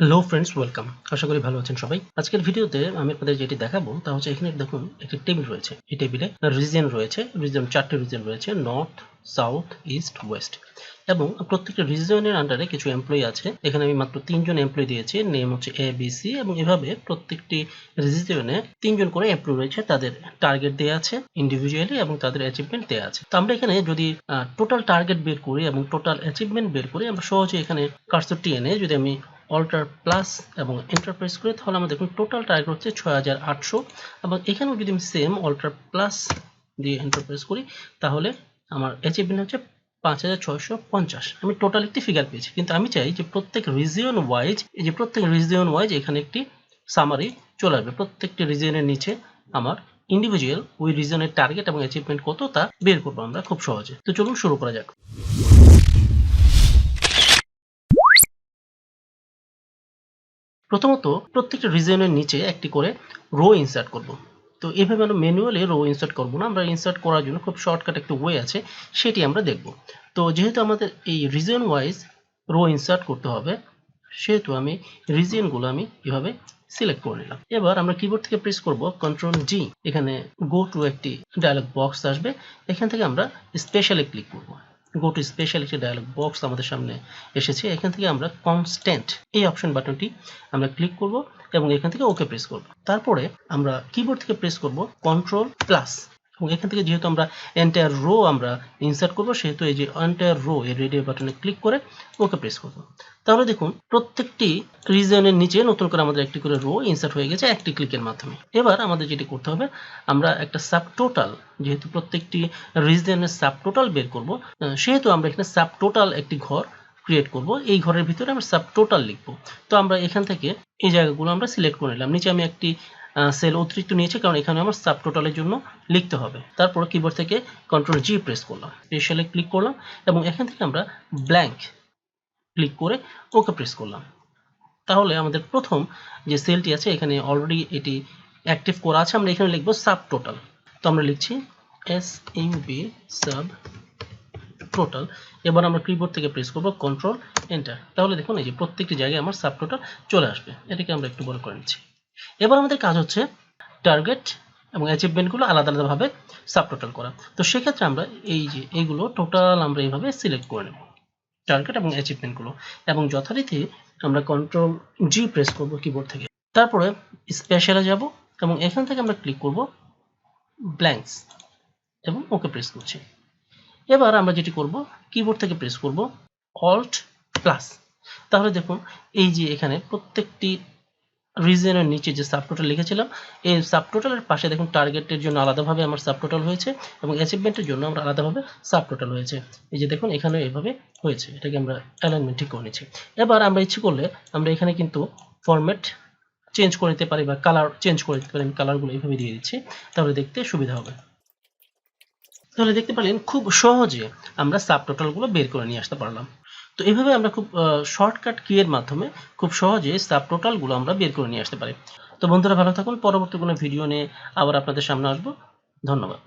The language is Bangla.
Hello friends, welcome. আশা করি ভালো আছেন সবাই। আজকের ভিডিওতে আমি আপনাদের যেটি দেখাবো তা হচ্ছে এখানে দেখুন একটি টেবিল রয়েছে। এই টেবিলে রিজিয়ন রয়েছে, চারটি রিজিয়ন রয়েছে, নর্থ, সাউথ, ইস্ট, ওয়েস্ট, এবং প্রত্যেকটা রিজিয়নের আন্ডারে কিছু এমপ্লয়ি আছে। এখানে আমি মাত্র 3জন এমপ্লয়ি দিয়েছি, নেম হচ্ছে এ বি সি, এবং এভাবে প্রত্যেকটি রিজিয়নে 3জন করে এমপ্লয়ি রয়েছে। তাদের টার্গেট দেওয়া আছে ইন্ডিভিজুয়ালি এবং তাদের অ্যাচিভমেন্ট দেওয়া আছে। তো আমরা এখানে যদি টোটাল টার্গেট বের করি এবং টোটাল অ্যাচিভমেন্ট বের করি, আমরা সহজে এখানে কার্সরটি এনে যদি আমি অল্টার প্লাস এবং এন্টার প্রেস করি, তাহলে আমরা দেখুন টোটাল টার্গেট হচ্ছে 6800, এবং এখানেও যদি আমি সেম অল্টার প্লাস দিয়ে এন্টার প্রেস করি, তাহলে আমার অ্যাচিভমেন্ট হচ্ছে 5650। আমি টোটাল একটি ফিগার পেয়েছি, কিন্তু আমি চাই যে প্রত্যেক রিজিয়ন ওয়াইজ এখানে একটি সামারি চলে আসবে। প্রত্যেকটি রিজিয়নের নিচে আমার ইন্ডিভিজুয়াল ওই রিজিয়নের টার্গেট এবং অ্যাচিভমেন্ট কত তা বের করবো আমরা খুব সহজে। তো চলুন শুরু করা যাক। প্রথমত প্রত্যেকটা রিজিয়নের নিচে একটি করে রো ইনসার্ট করব। তো এভাবে আমরা ম্যানুয়ালি রো ইনসার্ট করব না, আমরা ইনসার্ট করার জন্য খুব শর্টকাট একটা ওয়ে আছে, সেটি আমরা দেখব। তো যেহেতু আমাদের এই রিজিয়ন ওয়াইজ রো ইনসার্ট করতে হবে, সেহেতু আমি রিজিয়নগুলো আমি এভাবে সিলেক্ট করে নিলাম। এবার আমরা কিবোর্ড থেকে প্রেস করব কন্ট্রোল জি। এখানে গো টু একটি ডায়লগ বক্স আসবে, এখান থেকে আমরা স্পেশালে ক্লিক করব। গো টু স্পেশাল একটি ডায়লগ বক্স আমাদের সামনে এসেছে। এখান থেকে আমরা কনস্ট্যান্ট এই অপশন বাটনটি আমরা ক্লিক করব এবং এখান থেকে ওকে প্রেস করব। তারপরে আমরা কিবোর্ড থেকে প্রেস করব কন্ট্রোল প্লাস, এবং এখান থেকে যেহেতু আমরা এন্টায়ার রো আমরা ইনসার্ট করব, সেহেতু এই যে এন্টায়ার রো এর রেডিও বাটনে ক্লিক করে ওকে প্রেস করব। তাহলে দেখুন প্রত্যেকটি রিজনের নিচে নতুন করে আমাদের একটি করে রো ইনসার্ট হয়ে গেছে একটি ক্লিকের মাধ্যমে। এবার আমাদের যেটি করতে হবে, আমরা একটা সাবটোটাল, যেহেতু প্রত্যেকটি রিজনের সাবটোটাল বের করব, সেহেতু আমরা এখানে সাবটোটাল একটি ঘর ক্রিয়েট করব। এই ঘরের ভিতরে আমরা সাবটোটাল লিখব। তো আমরা এখান থেকে এই জায়গাগুলো আমরা সিলেক্ট করে নিলাম। নিচে আমি একটি সেল অতিরিক্ত নিয়েছি, কারণ এখানে আমার সাবটোটালের জন্য লিখতে হবে। তারপর কিবোর্ড থেকে কন্ট্রোল জি প্রেস করলাম, স্পেশালে ক্লিক করলাম, এবং এখান থেকে আমরা ব্ল্যাঙ্ক ক্লিক করে ওকে প্রেস করলাম। তাহলে আমাদের প্রথম যে সেলটি আছে এখানে অলরেডি এটি অ্যাক্টিভ করা আছে। আমরা এখানে লিখব সাবটোটাল। তো আমরা লিখছি SUB সাব টোটাল। এবার আমরা কিবোর্ড থেকে প্রেস করব কন্ট্রোল এন্টার। তাহলে দেখুন এই যে প্রত্যেকটি জায়গায় আমার সাবটোটাল চলে আসবে। এটাকে আমরা একটু বড় করে নিচ্ছি। এবার আমাদের কাজ হচ্ছে টার্গেট এবং অ্যাচিভমেন্টগুলো আলাদা আলাদাভাবে সাবটোটাল করা। তো সেক্ষেত্রে আমরা এই যে এইগুলো টোটাল আমরা এইভাবে সিলেক্ট করে নেব, টার্গেট এবং অ্যাচিভমেন্টগুলো, এবং যথারীতি আমরা কন্ট্রোল জি প্রেস করব কিবোর্ড থেকে। তারপরে স্পেশালে যাব এবং এখান থেকে আমরা ক্লিক করব ব্ল্যাঙ্কস এবং ওকে প্রেস করছি। এবার আমরা যেটি করব, কিবোর্ড থেকে প্রেস করব অল্ট প্লাস। তাহলে দেখুন এই যে এখানে প্রত্যেকটি রিজনের নিচে যে সাবটোটাল লিখেছিলাম, এই সাবটোটালের পাশে দেখুন টার্গেটের জন্য আলাদাভাবে আমার সাবটোটাল হয়েছে এবং অ্যাচিভমেন্টের জন্য আমরা আলাদাভাবে সাবটোটাল হয়েছে। এই যে দেখুন এখানে এভাবে হয়েছে, এটাকে আমরা অ্যালাইনমেন্ট ঠিক করে নিচ্ছি। এবার আমরা ইচ্ছে করলে আমরা এখানে কিন্তু ফরম্যাট চেঞ্জ করে নিতে পারি বা কালার চেঞ্জ করে দিতে পারি। আমি কালারগুলো এইভাবে দিয়ে দিচ্ছি, তাহলে দেখতে সুবিধা হবে। তাহলে দেখতে পেলেন খুব সহজে আমরা সাবটোটালগুলো বের করে নিয়ে আসতে পারলাম। তো এইভাবে আমরা খুব শর্টকাট কি এর মাধ্যমে খুব সহজে সাবটোটালগুলো আমরা বের করে নিয়ে আসতে পারি। তো বন্ধুরা ভালো থাকুন, পরবর্তী কোনো ভিডিও নিয়ে আবার আপনাদের সামনে আসবো। ধন্যবাদ।